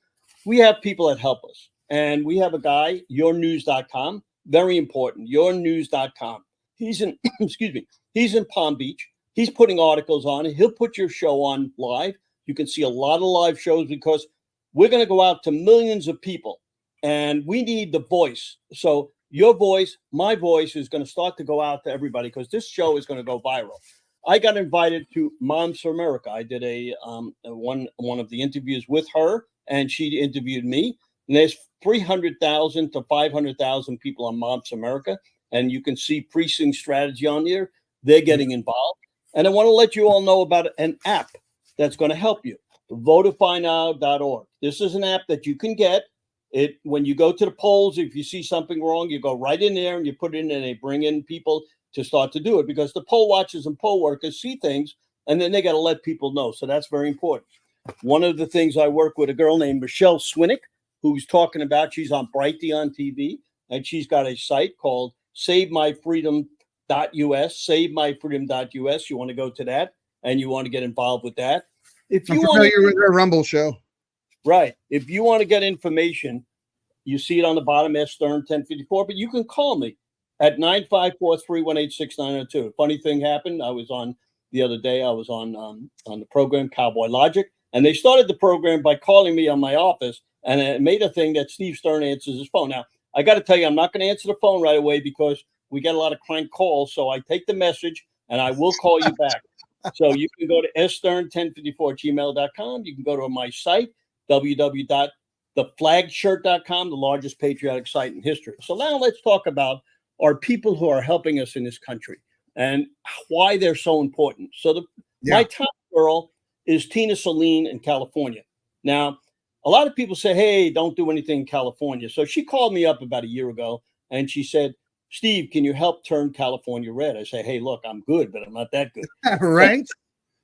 We have people that help us, and we have a guy, yournews.com, very important, yournews.com. He's in he's in Palm Beach. He's putting articles on it. He'll put your show on live. You can see a lot of live shows because we're going to go out to millions of people, and we need the voice. So your voice, my voice is going to start to go out to everybody because this show is going to go viral. I got invited to Moms for America. I did one of the interviews with her, and she interviewed me. And there's 300,000 to 500,000 people on Moms for America, and you can see Precinct strategy on there. They're getting involved. And I want to let you all know about an app that's going to help you, votifynow.org. This is an app that you can get. When you go to the polls, if you see something wrong, you go right in there and you put it in, and they bring in people to start to do it because the poll watchers and poll workers see things, and then they got to let people know. So that's very important. One of the things, I work with a girl named Michelle Swinnick, who's talking about, she's on Brighty on TV, and she's got a site called SaveMyFreedom.us, SaveMyFreedom.us. You want to go to that, and you want to get involved with that. If you want to, with her Rumble show. Right. If you want to get information, you see it on the bottom, S. Stern 1054, but you can call me at 954-318-6902. Funny thing happened. The other day, I was on the program Cowboy Logic, and they started the program by calling me on my office, and it made a thing that Steve Stern answers his phone. Now, I got to tell you, I'm not going to answer the phone right away because we get a lot of crank calls, so I take the message, and I will call you back. So you can go to sstern1054@gmail.com. You can go to my site, www.theflagshirt.com, the largest patriotic site in history. So now let's talk about our people who are helping us in this country and why they're so important. So my top girl is Tina Saline in California. Now, a lot of people say, hey, don't do anything in California. So she called me up about a year ago, and she said, Steve, can you help turn California red? I say, hey, look, I'm good, but I'm not that good. Right.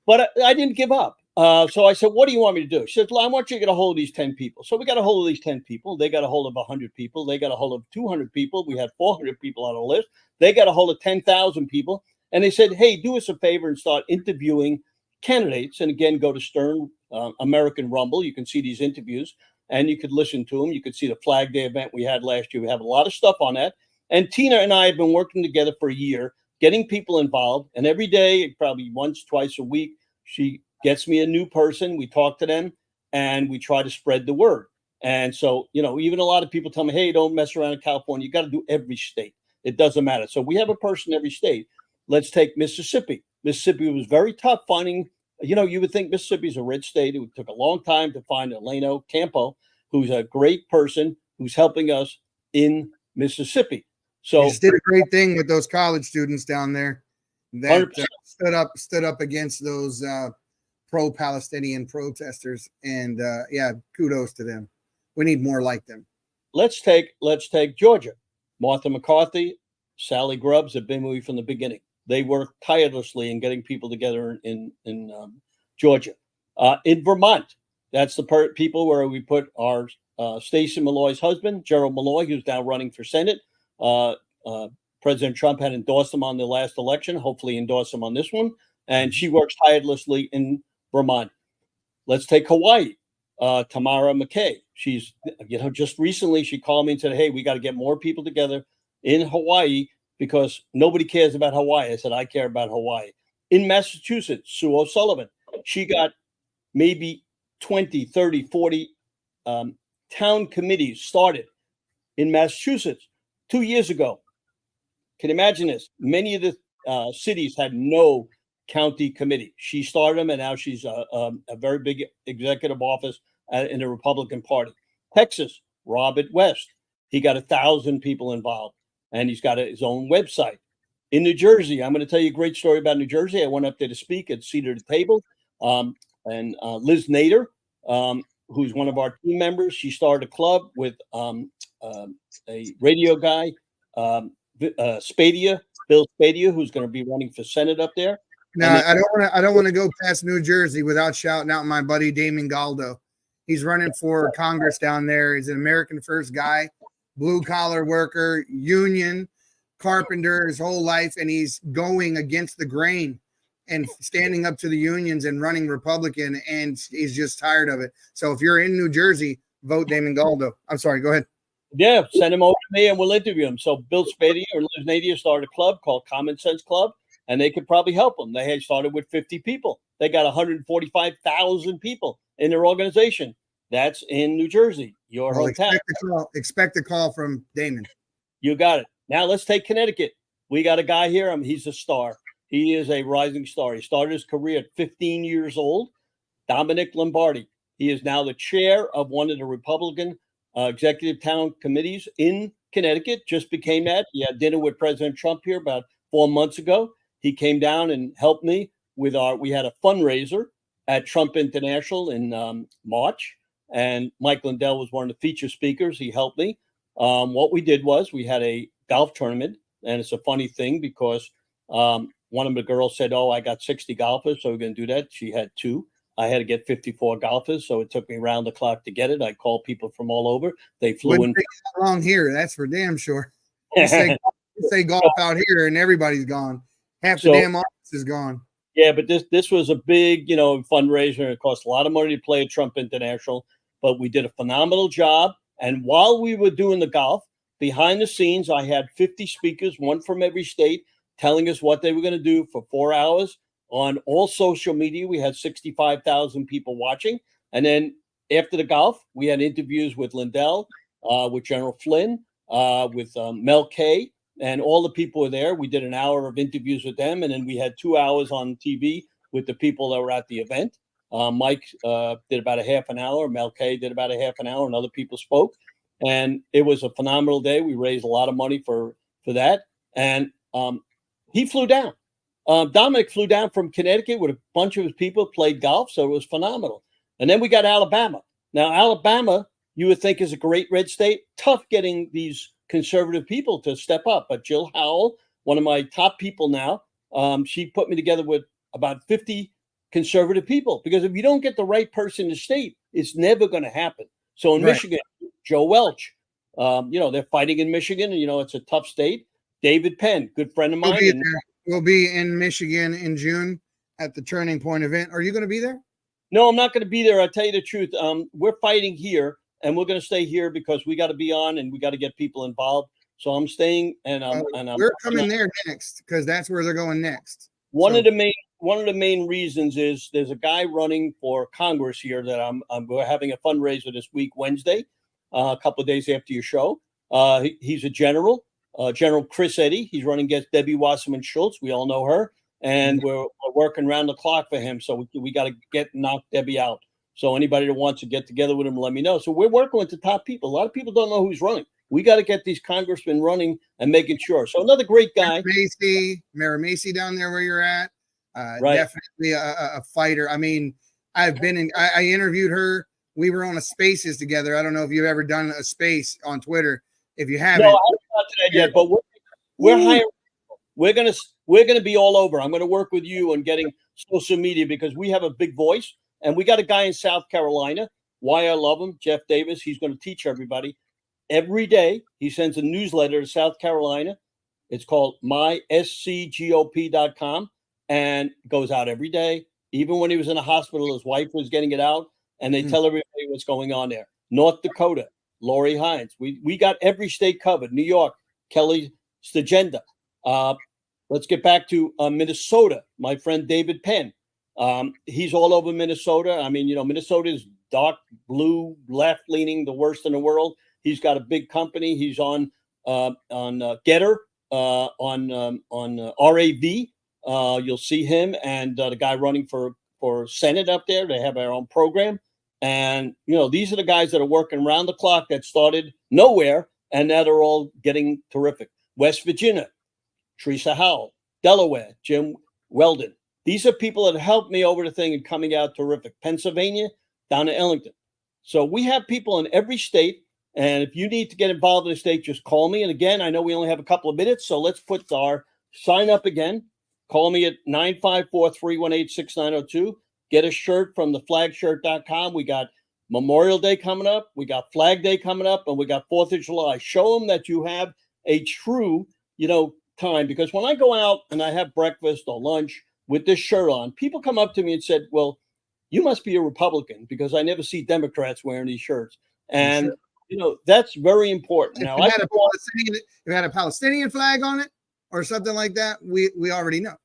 But I didn't give up. So I said, what do you want me to do? She said, well, I want you to get a hold of these 10 people. So we got a hold of these 10 people. They got a hold of 100 people. They got a hold of 200 people. We had 400 people on our list. They got a hold of 10,000 people. And they said, hey, do us a favor and start interviewing candidates. And again, go to Stern American Rumble. You can see these interviews and you could listen to them. You could see the Flag Day event we had last year. We have a lot of stuff on that. And Tina and I have been working together for a year, getting people involved. And every day, probably once, twice a week, she gets me a new person. We talk to them and we try to spread the word. And so, even a lot of people tell me, hey, don't mess around in California. You got to do every state. It doesn't matter. So we have a person in every state. Let's take Mississippi. Mississippi was very tough finding, you would think Mississippi is a red state. It took a long time to find Eleno Campo, who's a great person who's helping us in Mississippi. So you just did a great thing with those college students down there that stood up against those pro-Palestinian protesters, and yeah, kudos to them. We need more like them. Let's take Georgia. Martha McCarthy, Sally Grubbs have been with me from the beginning. They work tirelessly in getting people together in Georgia. In Vermont, that's the people where we put our Stacey Malloy's husband, Gerald Malloy, who's now running for Senate. President Trump had endorsed him on the last election, hopefully endorse him on this one. And she works tirelessly in Vermont. Let's take Hawaii. Tamara McKay. She's, just recently she called me and said, hey, we got to get more people together in Hawaii because nobody cares about Hawaii. I said, I care about Hawaii. In Massachusetts, Sue O'Sullivan. She got maybe 20, 30, 40 town committees started in Massachusetts 2 years ago. Can you imagine this? Many of the cities had no county committee. She started them, and now she's a very big executive office in the Republican Party. Texas, Robert West. He got 1,000 people involved, and he's got his own website. In New Jersey, I'm going to tell you a great story about New Jersey. I went up there to speak at Seat at the Table, and Liz Nader, who's one of our team members, she started a club with a radio guy, Spadia, Bill Spadia, who's going to be running for Senate up there. Now, I don't want to go past New Jersey without shouting out my buddy Damon Galdo. He's running for Congress down there. He's an American First guy, blue collar worker, union carpenter his whole life, and he's going against the grain and standing up to the unions and running Republican, and he's just tired of it. So if you're in New Jersey, vote Damon Galdo. I'm sorry, go ahead. Yeah, send him over to me and we'll interview him. So Bill Spadia or Liz Nadia started a club called Common Sense Club, and they could probably help them. They had started with 50 people. They got 145,000 people in their organization. That's in New Jersey, your hometown. Expect a call from Damon. You got it. Now let's take Connecticut. We got a guy here. He's a star. He is a rising star. He started his career at 15 years old. Dominic Lombardi. He is now the chair of one of the Republican executive town committees in Connecticut. Just became that. He had dinner with President Trump here about 4 months ago. He came down and helped me with we had a fundraiser at Trump International in March. And Mike Lindell was one of the feature speakers. He helped me. What we did was we had a golf tournament. And it's a funny thing because one of the girls said, I got 60 golfers, so we're going to do that. She had 2. I had to get 54 golfers, so it took me around the clock to get it. I called people from all over. They flew in. Long here, that's for damn sure. You say golf out here, and everybody's gone. Half the damn office is gone. Yeah, but this was a big, fundraiser. It cost a lot of money to play at Trump International, but we did a phenomenal job. And while we were doing the golf, behind the scenes, I had 50 speakers, one from every state, telling us what they were going to do for 4 hours. On all social media, we had 65,000 people watching. And then after the golf, we had interviews with Lindell, with General Flynn, with Mel K, and all the people were there. We did an hour of interviews with them. And then we had 2 hours on TV with the people that were at the event. Mike did about a half an hour. Mel K did about a half an hour, and other people spoke. And it was a phenomenal day. We raised a lot of money for that. And he flew down. Dominic flew down from Connecticut with a bunch of his people, played golf, so it was phenomenal. And then we got Alabama. Now, Alabama, you would think is a great red state. Tough getting these conservative people to step up. But Jill Howell, one of my top people now, she put me together with about 50 conservative people. Because if you don't get the right person in the state, it's never going to happen. So in Michigan, Joe Welch, they're fighting in Michigan, and, it's a tough state. David Penn, good friend of mine. We'll be in Michigan in June at the Turning Point event. Are you going to be there? No, I'm not going to be there. I'll tell you the truth. We're fighting here, and we're going to stay here because we got to be on and we got to get people involved. So I'm staying, and we're coming there next because that's where they're going next. One of the main reasons is there's a guy running for Congress here that we're having a fundraiser this week, Wednesday, a couple of days after your show. He's a general. General Chris Eddy, he's running against Debbie Wasserman Schultz. We all know her, and we're working around the clock for him. So we got to knock Debbie out. So anybody that wants to get together with him, let me know. So we're working with the top people. A lot of people don't know who's running. We got to get these congressmen running and making sure. So another great guy, Mayor Macy down there where you're at. Right. Definitely a fighter. I mean, I interviewed her. We were on a Spaces together. I don't know if you've ever done a space on Twitter. If you haven't, No, I haven't got to that yet, but we're hiring. We're gonna be all over. I'm gonna work with you on getting social media because we have a big voice, and we got a guy in South Carolina. Why I love him, Jeff Davis. He's going to teach everybody every day. He sends a newsletter to South Carolina. It's called myscgop.com, and it goes out every day. Even when he was in a hospital, his wife was getting it out, and they tell everybody what's going on there. North Dakota, Lori Hines. We got every state covered. New York, Kelly Stajenda. Let's get back to Minnesota. My friend David Penn. He's all over Minnesota. I mean, Minnesota is dark blue, left-leaning, the worst in the world. He's got a big company. He's on Getter, on RAV. You'll see him and the guy running for Senate up there. They have our own program. And, these are the guys that are working around the clock that started nowhere, and now they're all getting terrific. West Virginia, Teresa Howell. Delaware, Jim Weldon. These are people that helped me over the thing and coming out terrific. Pennsylvania, down to Ellington. So we have people in every state. And if you need to get involved in a state, just call me. And again, I know we only have a couple of minutes, so let's put our sign up again. Call me at 954-318-6902. Get a shirt from theflagshirt.com. We got Memorial Day coming up. We got Flag Day coming up. And we got 4th of July. Show them that you have a true, time. Because when I go out and I have breakfast or lunch with this shirt on, people come up to me and said, well, you must be a Republican because I never see Democrats wearing these shirts. And, that's very important. Now, if it had a Palestinian flag on it or something like that, we already know.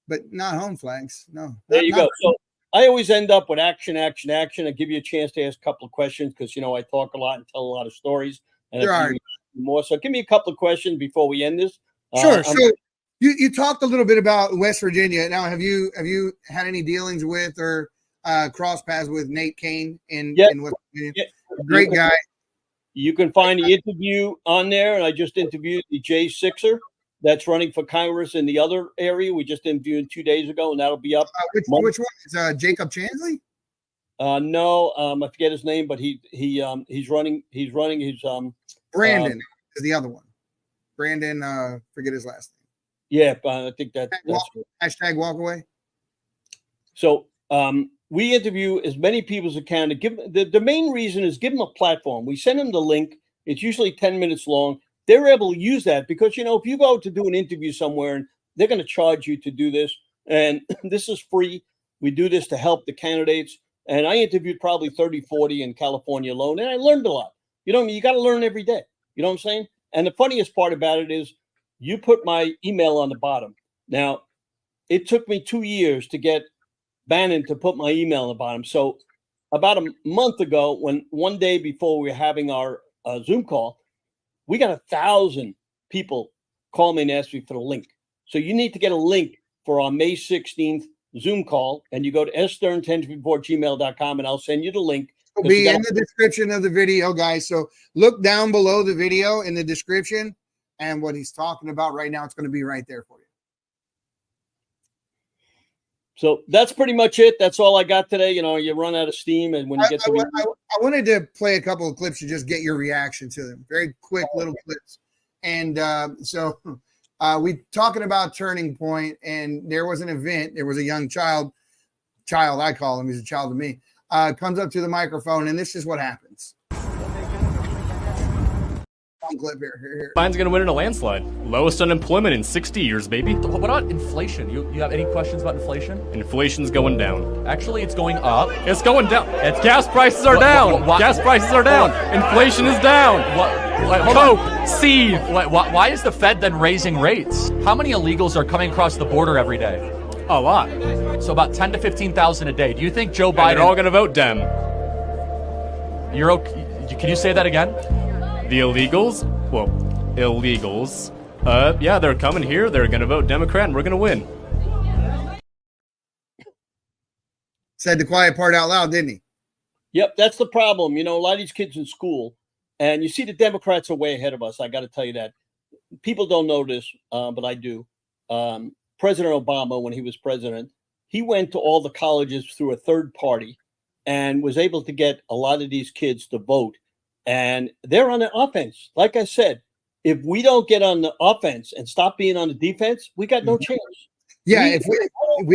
But not home flags. No. There you go. So I always end up with action, action, action. I give you a chance to ask a couple of questions because, I talk a lot and tell a lot of stories. And there are more. So give me a couple of questions before we end this. Sure. So you talked a little bit about West Virginia. Now, have you had any dealings with or cross paths with Nate Kane in West Virginia? Yeah. Great guy. You can find the interview on there. And I just interviewed the Jay Sixer that's running for Congress in the other area. We just interviewed 2 days ago, and that'll be up. Which one is Jacob Chansley? No, I forget his name, but he's running his Brandon is the other one. Brandon, forget his last name. Yeah, I think that's hashtag walk away. So we interview as many people as we can to give the main reason is give them a platform. We send them the link. It's usually 10 minutes long. They're able to use that because, if you go to do an interview somewhere and they're going to charge you to do this, and this is free. We do this to help the candidates. And I interviewed probably 30, 40 in California alone, and I learned a lot. You got to learn every day. You know what I'm saying? And the funniest part about it is you put my email on the bottom. Now, it took me 2 years to get Bannon to put my email on the bottom. So about a month ago, when one day before we were having our Zoom call, we got 1,000 people call me and ask me for the link. So you need to get a link for our May 16th Zoom call, and you go to s.stern1054@gmail.com, and I'll send you the link. It'll be in the description of the video, guys. So look down below the video in the description, and what he's talking about right now, it's going to be right there for you. So that's pretty much it. That's all I got today. You run out of steam, and when you get to I wanted to play a couple of clips to just get your reaction to them. Very quick little clips. And so we talking about Turning Point, and there was an event. There was a young child, I call him. He's a child to me. Comes up to the microphone, and this is what happens. Clip here. Biden's going to win in a landslide. Lowest unemployment in 60 years, baby. What about inflation? You have any questions about inflation? Inflation's going down. Actually, it's going up. It's going down. It's gas prices are down. Gas prices are down. Inflation is down. Coke, seed. Why is the Fed then raising rates? How many illegals are coming across the border every day? A lot. So about 10 to 15,000 a day. Do you think Joe Biden... And they're all going to vote Dem. You're okay? Can you say that again? The illegals? Well, illegals. Yeah, they're coming here. They're going to vote Democrat, and we're going to win. Said the quiet part out loud, didn't he? Yep, that's the problem. A lot of these kids in school, and you see the Democrats are way ahead of us. I got to tell you that. People don't know this, but I do. President Obama, when he was president, he went to all the colleges through a third party and was able to get a lot of these kids to vote. And they're on the offense. Like I said, if we don't get on the offense and stop being on the defense, we got no chance. Yeah, if we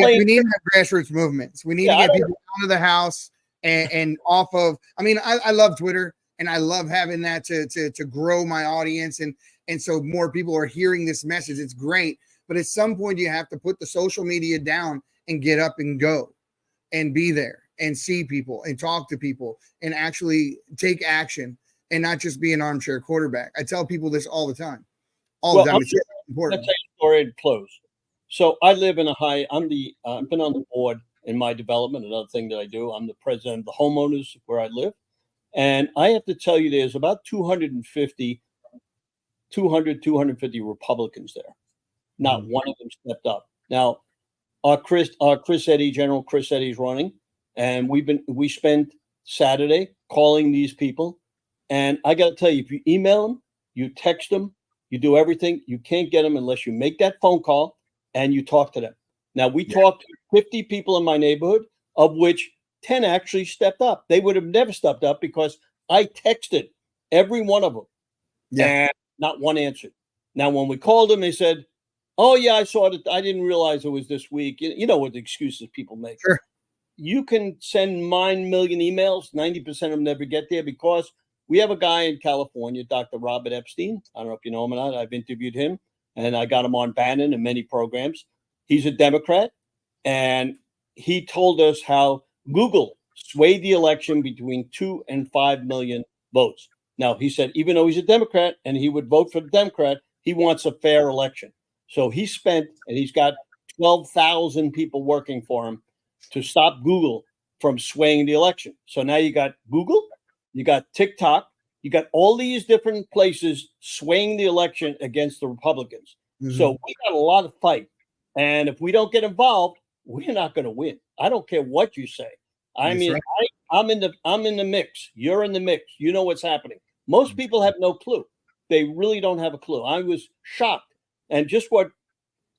need to have grassroots movements. We need to get people out of the house and off of. I mean, I love Twitter, and I love having that to grow my audience, and so more people are hearing this message. It's great, but at some point you have to put the social media down and get up and go, and be there and see people and talk to people and actually take action and not just be an armchair quarterback. I tell people this all the time. It's important. Let's say a story to close. So I live in I've been on the board in my development. Another thing that I do, I'm the president of the homeowners where I live. And I have to tell you, there's about 250 Republicans there. Not one of them stepped up. Now, our Chris Eddy, General Chris Eddy is running. And we spent Saturday calling these people. And I got to tell you, if you email them, you text them, you do everything, you can't get them unless you make that phone call and you talk to them. Now, we talked to 50 people in my neighborhood, of which 10 actually stepped up. They would have never stepped up because I texted every one of them. And not one answered. Now, when we called them, they said, oh, yeah, I saw it. I didn't realize it was this week. You know what the excuses people make. Sure. You can send 9 million emails. 90% of them never get there because we have a guy in California, Dr. Robert Epstein. I don't know if you know him or not. I've interviewed him, and I got him on Bannon and many programs. He's a Democrat, and he told us how Google swayed the election between 2 and 5 million votes. Now, he said, even though he's a Democrat and he would vote for the Democrat, he wants a fair election. So he spent, and he's got 12,000 people working for him to stop Google from swaying the election. So now you got Google, you got TikTok, you got all these different places swaying the election against the Republicans. So we got a lot of fight. And if we don't get involved, we're not going to win. I don't care what you say. I mean, right. I'm in the mix. You're in the mix. You know what's happening. Most people have no clue. They really don't have a clue. I was shocked. And just what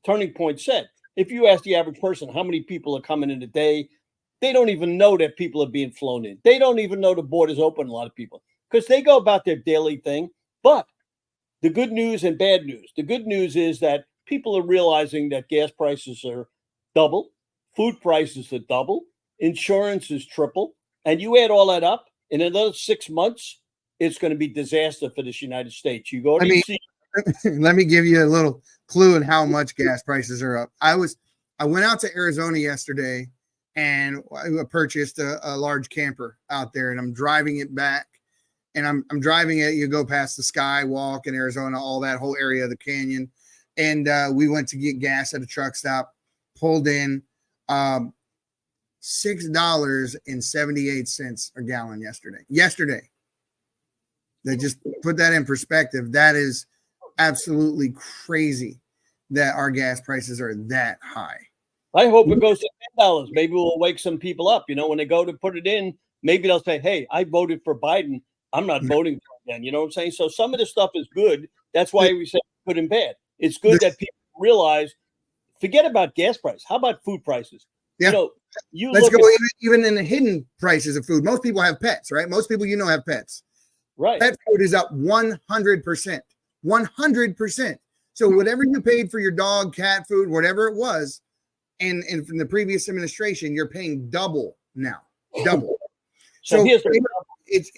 Turning Point said, if you ask the average person how many people are coming in a day, they don't even know that people are being flown in. They don't even know the border's open, a lot of people, because they go about their daily thing. But the good news and bad news. The good news is that people are realizing that gas prices are double, food prices are double, insurance is triple, and you add all that up, in another 6 months, it's going to be disaster for this United States. You go to let me give you a little clue on how much gas prices are up. I went out to Arizona yesterday and I purchased a large camper out there, and I'm driving it back. And I'm driving it. You go past the Skywalk in Arizona, all that whole area of the canyon. And we went to get gas at a truck stop, pulled in $6.78 a gallon yesterday. They just put that in perspective. That is absolutely crazy that our gas prices are that high. I hope it goes to $10. Maybe we'll wake some people up. You know, when they go to put it in, maybe they'll say, hey, I voted for Biden. I'm not voting for him again. You know what I'm saying? So some of this stuff is good. That's why we say good and bad. It's good that people realize, forget about gas price. How about food prices? Yeah. You know, let's go even in the hidden prices of food. Most people have pets, right? Most people, have pets. Right. Pet food is up 100%. 100%. So whatever you paid for your dog, cat food, whatever it was, and from the previous administration, you're paying double now. Double. So here's it's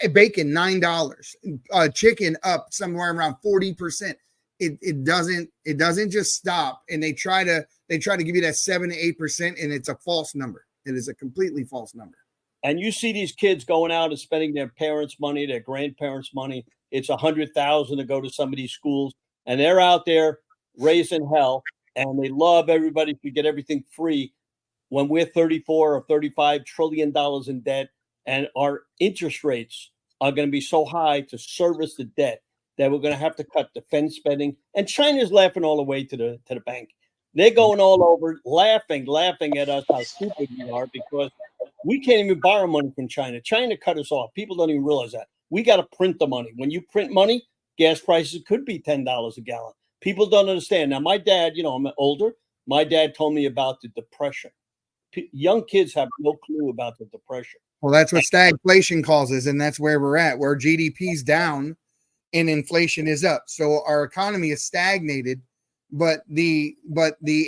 bacon $9, chicken up somewhere around 40%. It doesn't just stop, and they try to give you that 7 to 8%, and it's a false number. It is a completely false number. And you see these kids going out and spending their parents' money, their grandparents' money. It's $100,000 to go to some of these schools, and they're out there raising hell, and they love everybody to get everything free when we're $34 or $35 trillion in debt, and our interest rates are going to be so high to service the debt that we're going to have to cut defense spending. And China's laughing all the way to the bank. They're going all over, laughing at us how stupid we are, because we can't even borrow money from China. China cut us off. People don't even realize that. We got to print the money. When you print money, gas prices could be $10 a gallon. People don't understand. Now, my dad, I'm older. My dad told me about the Depression. young kids have no clue about the depression. Well, that's what stagflation causes, and that's where we're at, where GDP's down and inflation is up. So our economy is stagnated, but the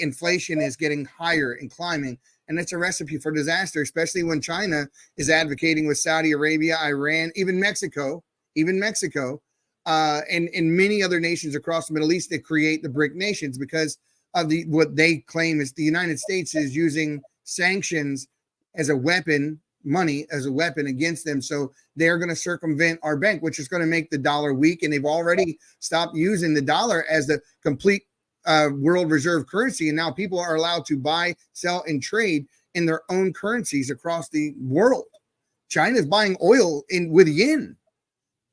inflation is getting higher and climbing, and it's a recipe for disaster, especially when China is advocating with Saudi Arabia, Iran, even Mexico, and many other nations across the Middle East that create the BRIC nations because of what they claim is the United States is using sanctions as a weapon, money as a weapon against them. So they're going to circumvent our bank, which is going to make the dollar weak. And they've already stopped using the dollar as the complete world reserve currency. And now people are allowed to buy, sell, and trade in their own currencies across the world. China is buying oil with yen.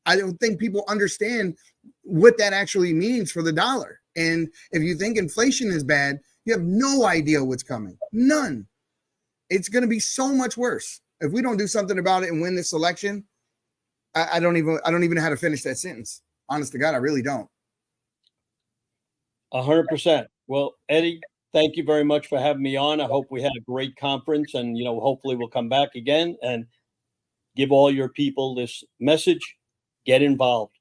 I don't think people understand what that actually means for the dollar. And if you think inflation is bad, you have no idea what's coming. None. It's going to be so much worse. If we don't do something about it and win this election, I don't even know how to finish that sentence. Honest to God, I really don't. 100%. Well, Eddie, thank you very much for having me on. I hope we had a great conference, and hopefully we'll come back again and give all your people this message. Get involved.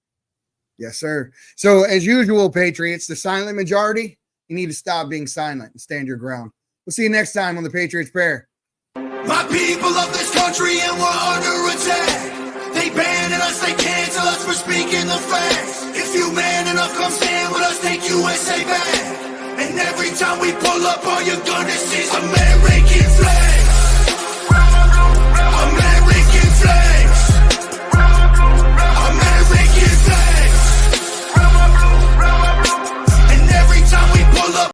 Yes, sir. So as usual, Patriots, the silent majority, you need to stop being silent and stand your ground. We'll see you next time on the Patriots Prayer. My people of this country and we're under attack. They banning us, they cancel us for speaking the facts. If you man enough, come stand with us, take USA back. And every time we pull up, all you're gonna see is American.